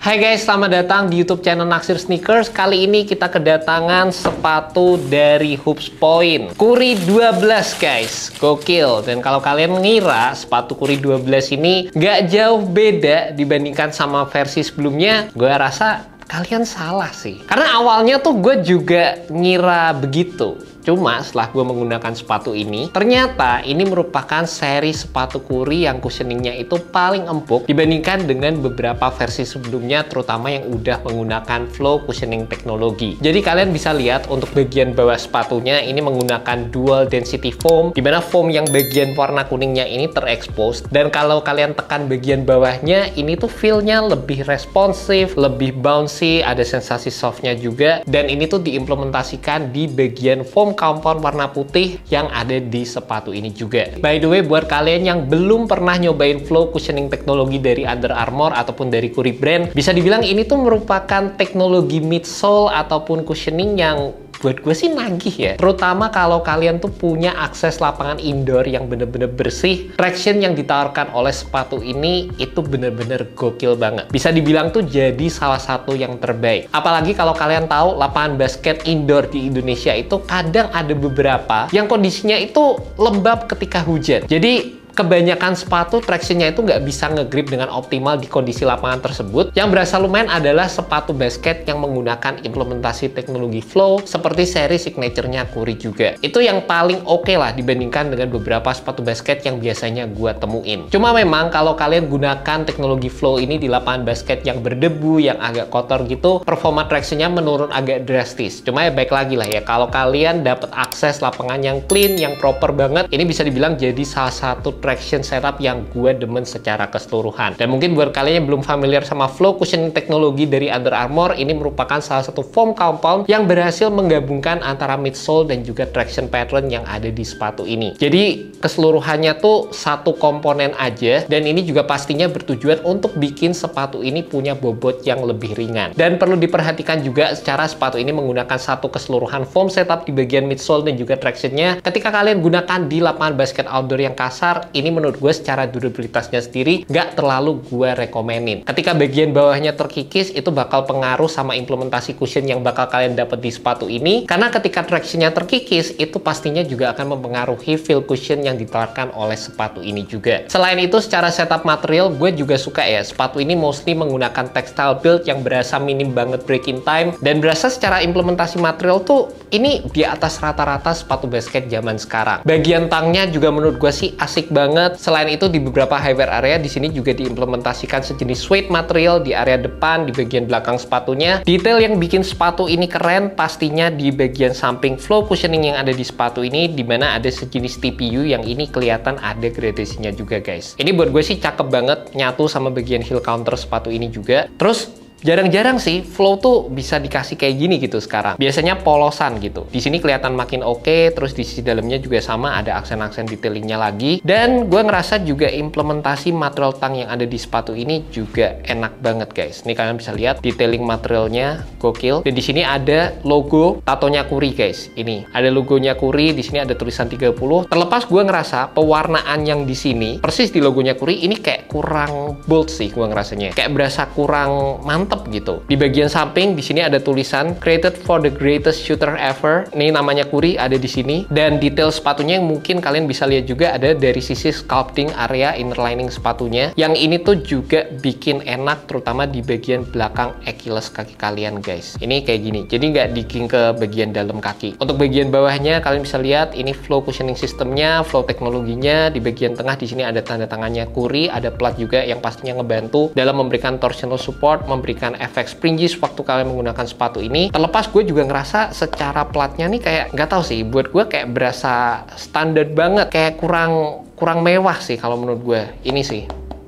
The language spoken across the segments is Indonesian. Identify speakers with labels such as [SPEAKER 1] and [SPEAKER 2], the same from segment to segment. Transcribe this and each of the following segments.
[SPEAKER 1] Hai guys, selamat datang di YouTube channel Naksir Sneakers. Kali ini kita kedatangan sepatu dari Hoops Point Curry 12 guys, gokil. Dan kalau kalian mengira sepatu Curry 12 ini nggak jauh beda dibandingkan sama versi sebelumnya, gue rasa kalian salah sih. Karena awalnya tuh gue juga ngira begitu. Cuma setelah gue menggunakan sepatu ini, ternyata ini merupakan seri sepatu Curry yang cushioningnya itu paling empuk dibandingkan dengan beberapa versi sebelumnya, terutama yang udah menggunakan flow cushioning teknologi. Jadi kalian bisa lihat untuk bagian bawah sepatunya ini menggunakan dual density foam, dimana foam yang bagian warna kuningnya ini terekspos. Dan kalau kalian tekan bagian bawahnya, ini tuh feel-nya lebih responsif, lebih bouncy, ada sensasi softnya juga. Dan ini tuh diimplementasikan di bagian foam compound warna putih yang ada di sepatu ini juga. By the way, buat kalian yang belum pernah nyobain flow cushioning teknologi dari Under Armour ataupun dari Curry brand, bisa dibilang ini tuh merupakan teknologi midsole ataupun cushioning yang buat gue sih nagih ya. Terutama kalau kalian tuh punya akses lapangan indoor yang bener-bener bersih, traction yang ditawarkan oleh sepatu ini itu bener-bener gokil banget. Bisa dibilang tuh jadi salah satu yang terbaik. Apalagi kalau kalian tahu lapangan basket indoor di Indonesia itu kadang ada beberapa yang kondisinya itu lembab ketika hujan. Jadi kebanyakan sepatu tractionnya itu nggak bisa ngegrip dengan optimal di kondisi lapangan tersebut. Yang berasa lumayan adalah sepatu basket yang menggunakan implementasi teknologi flow seperti seri signature-nya Curry juga. Itu yang paling oke lah dibandingkan dengan beberapa sepatu basket yang biasanya gua temuin. Cuma memang kalau kalian gunakan teknologi flow ini di lapangan basket yang berdebu, yang agak kotor gitu, performa tractionnya menurun agak drastis. Cuma ya baik lagi lah ya, kalau kalian dapat akses lapangan yang clean, yang proper banget, ini bisa dibilang jadi salah satu traction setup yang gue demen secara keseluruhan. Dan mungkin buat kalian yang belum familiar sama flow cushioning teknologi dari Under Armour, ini merupakan salah satu foam compound yang berhasil menggabungkan antara midsole dan juga traction pattern yang ada di sepatu ini. Jadi keseluruhannya tuh satu komponen aja, dan ini juga pastinya bertujuan untuk bikin sepatu ini punya bobot yang lebih ringan. Dan perlu diperhatikan juga secara sepatu ini menggunakan satu keseluruhan foam setup di bagian midsole dan juga tractionnya. Ketika kalian gunakan di lapangan basket outdoor yang kasar, ini menurut gue secara durabilitasnya sendiri nggak terlalu gue rekomenin. Ketika bagian bawahnya terkikis, itu bakal pengaruh sama implementasi cushion yang bakal kalian dapat di sepatu ini. Karena ketika tractionnya terkikis, itu pastinya juga akan mempengaruhi feel cushion yang ditawarkan oleh sepatu ini juga. Selain itu, secara setup material, gue juga suka ya, sepatu ini mostly menggunakan textile build yang berasa minim banget break-in time, dan berasa secara implementasi material tuh ini di atas rata-rata sepatu basket zaman sekarang. Bagian tangnya juga menurut gue sih asik banget. Selain itu, di beberapa high-wear area di sini juga diimplementasikan sejenis suede material di area depan, di bagian belakang sepatunya. Detail yang bikin sepatu ini keren pastinya di bagian samping flow cushioning yang ada di sepatu ini, dimana ada sejenis TPU yang ini kelihatan ada gradasinya juga guys. Ini buat gue sih cakep banget, nyatu sama bagian heel counter sepatu ini juga. Terus jarang-jarang sih flow tuh bisa dikasih kayak gini gitu sekarang. Biasanya polosan gitu. Di sini kelihatan makin oke, terus di sisi dalamnya juga sama, ada aksen-aksen detailingnya lagi. Dan gue ngerasa juga implementasi material tang yang ada di sepatu ini juga enak banget guys. Ini kalian bisa lihat detailing materialnya gokil. Dan di sini ada logo tatonya Curry guys. Ini ada logonya Curry, di sini ada tulisan 30. Terlepas gue ngerasa pewarnaan yang di sini persis di logonya Curry ini kayak kurang bold sih gue ngerasanya. Kayak berasa kurang mantap gitu. Di bagian samping di sini ada tulisan created for the greatest shooter ever. Ini namanya Curry ada di sini, dan detail sepatunya yang mungkin kalian bisa lihat juga ada dari sisi sculpting area inner lining sepatunya. Yang ini tuh juga bikin enak, terutama di bagian belakang Achilles kaki kalian guys. Ini kayak gini. Jadi nggak digging ke bagian dalam kaki. Untuk bagian bawahnya kalian bisa lihat ini flow cushioning sistemnya, flow teknologinya. Di bagian tengah di sini ada tanda tangannya Curry, ada plat juga yang pastinya ngebantu dalam memberikan torsional support, memberikan efek springy waktu kalian menggunakan sepatu ini. Terlepas gue juga ngerasa secara platnya nih kayak nggak tahu sih, buat gue kayak berasa standar banget, kayak kurang mewah sih kalau menurut gue ini sih.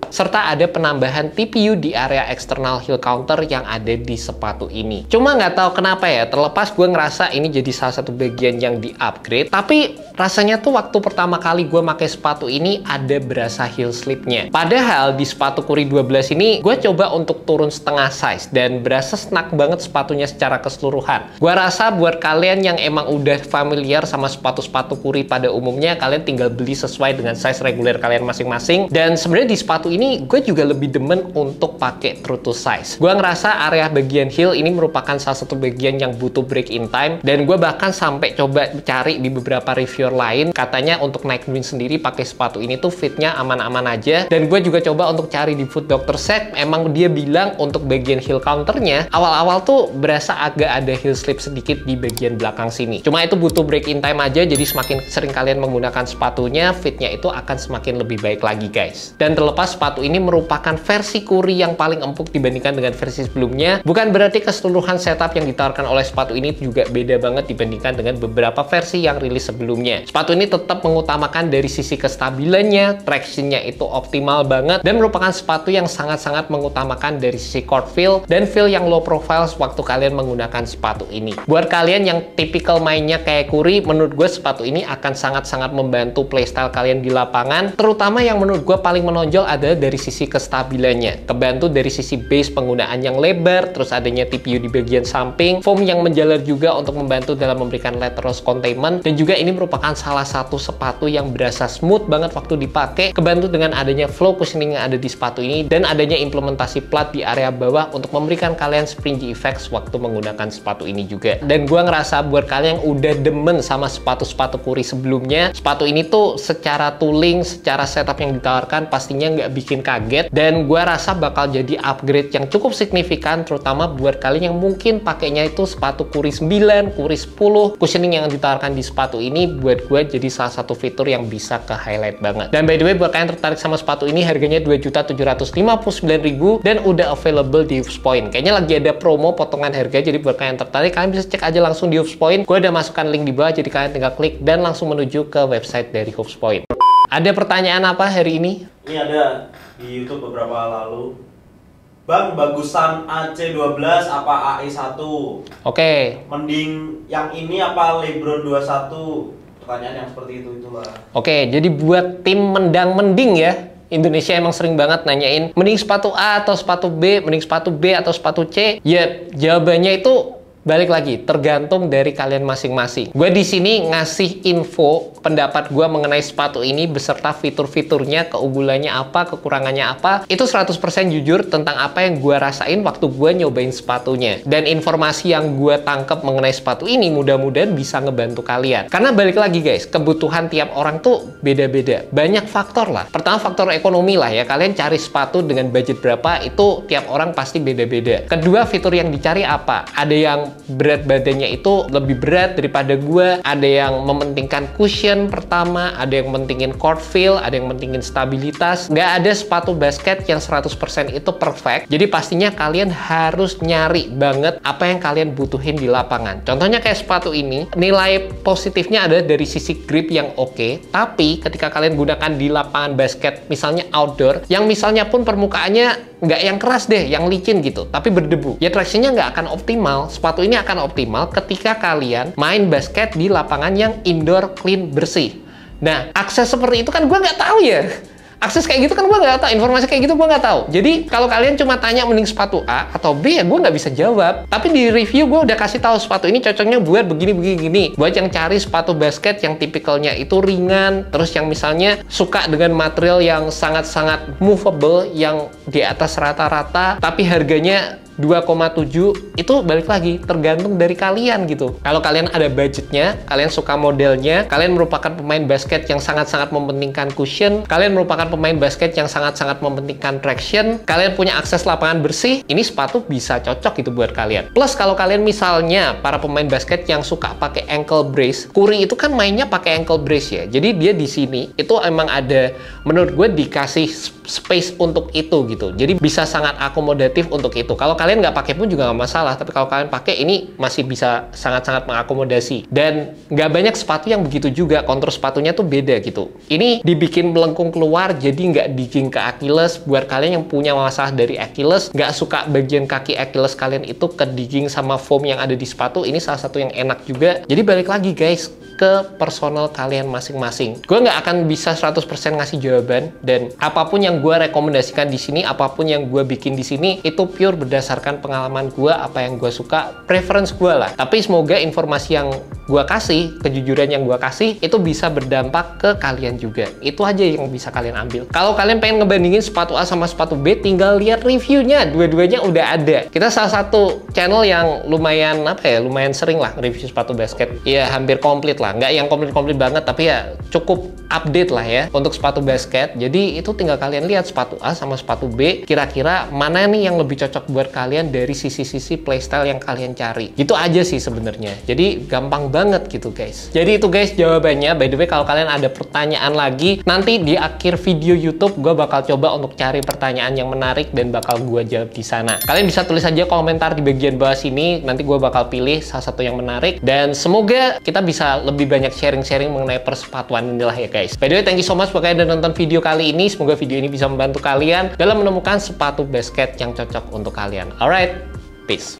[SPEAKER 1] Serta ada penambahan TPU di area eksternal heel counter yang ada di sepatu ini. Cuma nggak tahu kenapa ya, terlepas gue ngerasa ini jadi salah satu bagian yang di-upgrade, tapi rasanya tuh waktu pertama kali gue pakai sepatu ini ada berasa heel slipnya. Padahal di sepatu Curry 12 ini gue coba untuk turun setengah size dan berasa snack banget sepatunya secara keseluruhan. Gue rasa buat kalian yang emang udah familiar sama sepatu-sepatu Curry pada umumnya, kalian tinggal beli sesuai dengan size reguler kalian masing-masing. Dan sebenarnya di sepatu ini ini gue juga lebih demen untuk pakai true to size. Gue ngerasa area bagian heel ini merupakan salah satu bagian yang butuh break in time, dan gue bahkan sampai coba cari di beberapa reviewer lain, katanya untuk naik wind sendiri pakai sepatu ini tuh fitnya aman-aman aja. Dan gue juga coba untuk cari di Foot Doctor Set, emang dia bilang untuk bagian heel counternya awal-awal tuh berasa agak ada heel slip sedikit di bagian belakang sini. Cuma itu butuh break in time aja, jadi semakin sering kalian menggunakan sepatunya, fitnya itu akan semakin lebih baik lagi guys. Dan terlepas sepatu ini merupakan versi Kuri yang paling empuk dibandingkan dengan versi sebelumnya, bukan berarti keseluruhan setup yang ditawarkan oleh sepatu ini juga beda banget dibandingkan dengan beberapa versi yang rilis sebelumnya. Sepatu ini tetap mengutamakan dari sisi kestabilannya, tractionnya itu optimal banget, dan merupakan sepatu yang sangat-sangat mengutamakan dari sisi court feel dan feel yang low profile waktu kalian menggunakan sepatu ini. Buat kalian yang tipikal mainnya kayak Kuri, menurut gue sepatu ini akan sangat-sangat membantu playstyle kalian di lapangan, terutama yang menurut gue paling menonjol adalah dari sisi kestabilannya. Kebantu dari sisi base penggunaan yang lebar, terus adanya TPU di bagian samping, foam yang menjalar juga untuk membantu dalam memberikan lateral containment, dan juga ini merupakan salah satu sepatu yang berasa smooth banget waktu dipakai, kebantu dengan adanya flow cushioning yang ada di sepatu ini, dan adanya implementasi plat di area bawah untuk memberikan kalian springy effects waktu menggunakan sepatu ini juga. Dan gue ngerasa buat kalian yang udah demen sama sepatu-sepatu Kuri sebelumnya, sepatu ini tuh secara tooling, secara setup yang ditawarkan pastinya nggak bikin kaget, dan gue rasa bakal jadi upgrade yang cukup signifikan, terutama buat kalian yang mungkin pakainya itu sepatu Kuri 9, Kuri 10. Cushioning yang ditawarkan di sepatu ini buat gue jadi salah satu fitur yang bisa ke highlight banget. Dan by the way, buat kalian tertarik sama sepatu ini, harganya Rp2.759.000 dan udah available di Hoops Point. Kayaknya lagi ada promo potongan harga, jadi buat kalian tertarik, kalian bisa cek aja langsung di Hoops Point. Gue udah masukkan link di bawah, jadi kalian tinggal klik dan langsung menuju ke website dari Hoops Point. Ada pertanyaan apa hari ini?
[SPEAKER 2] Ini ada di YouTube beberapa lalu. Bang, bagusan AC12 apa AE1?
[SPEAKER 1] Oke.
[SPEAKER 2] Mending yang ini apa Lebron 21? Pertanyaan yang seperti itulah.
[SPEAKER 1] Oke, jadi buat tim mendang-mending ya, Indonesia emang sering banget nanyain mending sepatu A atau sepatu B, mending sepatu B atau sepatu C. Ya, jawabannya itu balik lagi, tergantung dari kalian masing-masing. Gue di sini ngasih info pendapat gue mengenai sepatu ini beserta fitur-fiturnya, keunggulannya apa, kekurangannya apa. Itu 100% jujur tentang apa yang gue rasain waktu gue nyobain sepatunya. Dan informasi yang gue tangkap mengenai sepatu ini mudah-mudahan bisa ngebantu kalian. Karena balik lagi guys, kebutuhan tiap orang tuh beda-beda. Banyak faktor lah. Pertama faktor ekonomi lah ya. Kalian cari sepatu dengan budget berapa, itu tiap orang pasti beda-beda. Kedua, fitur yang dicari apa. Ada yang berat badannya itu lebih berat daripada gue, ada yang mementingkan cushion pertama, ada yang mentingin court feel, ada yang mentingin stabilitas. Nggak ada sepatu basket yang 100% itu perfect, jadi pastinya kalian harus nyari banget apa yang kalian butuhin di lapangan. Contohnya kayak sepatu ini, nilai positifnya ada dari sisi grip yang oke, tapi ketika kalian gunakan di lapangan basket, misalnya outdoor, yang misalnya pun permukaannya nggak yang keras deh, yang licin gitu, tapi berdebu, ya tractionnya nggak akan optimal. Sepatu ini akan optimal ketika kalian main basket di lapangan yang indoor clean bersih. Nah, akses seperti itu kan gue nggak tahu ya. Akses kayak gitu kan gue nggak tahu, informasi kayak gitu gue nggak tahu. Jadi kalau kalian cuma tanya mending sepatu A atau B, ya gue nggak bisa jawab. Tapi di review gue udah kasih tahu sepatu ini cocoknya buat begini. Buat yang cari sepatu basket yang tipikalnya itu ringan, terus yang misalnya suka dengan material yang sangat-sangat movable, yang di atas rata-rata, tapi harganya 2,7, itu balik lagi tergantung dari kalian gitu. Kalau kalian ada budgetnya, kalian suka modelnya, kalian merupakan pemain basket yang sangat-sangat mementingkan cushion, kalian merupakan pemain basket yang sangat-sangat mementingkan traction, kalian punya akses lapangan bersih, ini sepatu bisa cocok itu buat kalian. Plus kalau kalian misalnya para pemain basket yang suka pakai ankle brace, Kuri itu kan mainnya pakai ankle brace ya. Jadi dia di sini itu emang ada, menurut gue dikasih space untuk itu gitu. Jadi bisa sangat akomodatif untuk itu. Kalau kalian nggak pakai pun juga nggak masalah, tapi kalau kalian pakai ini masih bisa sangat-sangat mengakomodasi. Dan nggak banyak sepatu yang begitu juga, kontur sepatunya tuh beda gitu. Ini dibikin melengkung keluar, jadi nggak digging ke Achilles. Buat kalian yang punya masalah dari Achilles, nggak suka bagian kaki Achilles kalian itu ke digging sama foam yang ada di sepatu, ini salah satu yang enak juga. Jadi balik lagi guys, ke personal kalian masing-masing. Gue nggak akan bisa 100% ngasih jawaban, dan apapun yang gue rekomendasikan di sini, apapun yang gue bikin di sini, itu pure berdasarkan pengalaman gue, apa yang gue suka, preference gue lah. Tapi semoga informasi yang gua kasih, kejujuran yang gua kasih, itu bisa berdampak ke kalian juga. Itu aja yang bisa kalian ambil. Kalau kalian pengen ngebandingin sepatu A sama sepatu B, tinggal lihat reviewnya. Dua-duanya udah ada. Kita salah satu channel yang lumayan lumayan sering lah review sepatu basket. Ya hampir komplit lah. Nggak yang komplit banget, tapi ya cukup update lah ya untuk sepatu basket. Jadi itu tinggal kalian lihat sepatu A sama sepatu B, kira-kira mana nih yang lebih cocok buat kalian dari sisi-sisi playstyle yang kalian cari. Gitu aja sih sebenarnya. Jadi gampang banget gitu guys. Jadi itu guys jawabannya. By the way, kalau kalian ada pertanyaan lagi, nanti di akhir video YouTube gue bakal coba untuk cari pertanyaan yang menarik dan bakal gue jawab di sana. Kalian bisa tulis aja komentar di bagian bawah sini, nanti gue bakal pilih salah satu yang menarik, dan semoga kita bisa lebih banyak sharing-sharing mengenai persepatuan inilah ya guys. By the way, thank you so much buat kalian udah nonton video kali ini. Semoga video ini bisa membantu kalian dalam menemukan sepatu basket yang cocok untuk kalian. Alright, peace.